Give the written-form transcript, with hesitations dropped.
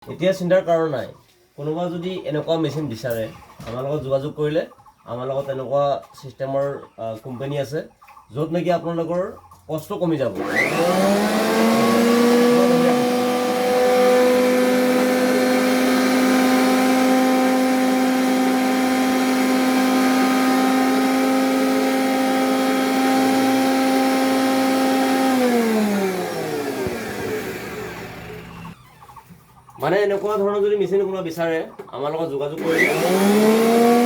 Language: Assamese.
এতিয়া চিন্তাৰ কাৰণ নাই। কোনোবা যদি এনেকুৱা মেচিন বিচাৰে আমাৰ লগত যোগাযোগ কৰিলে আমাৰ লগত এনেকুৱা চিষ্টেমৰ কোম্পানী আছে য'ত নেকি আপোনালোকৰ কষ্ট কমি যাব। মানে এনেকুৱা ধৰণৰ যদি মেচিন কোনোবা বিচাৰে আমাৰ লগত যোগাযোগ কৰিলে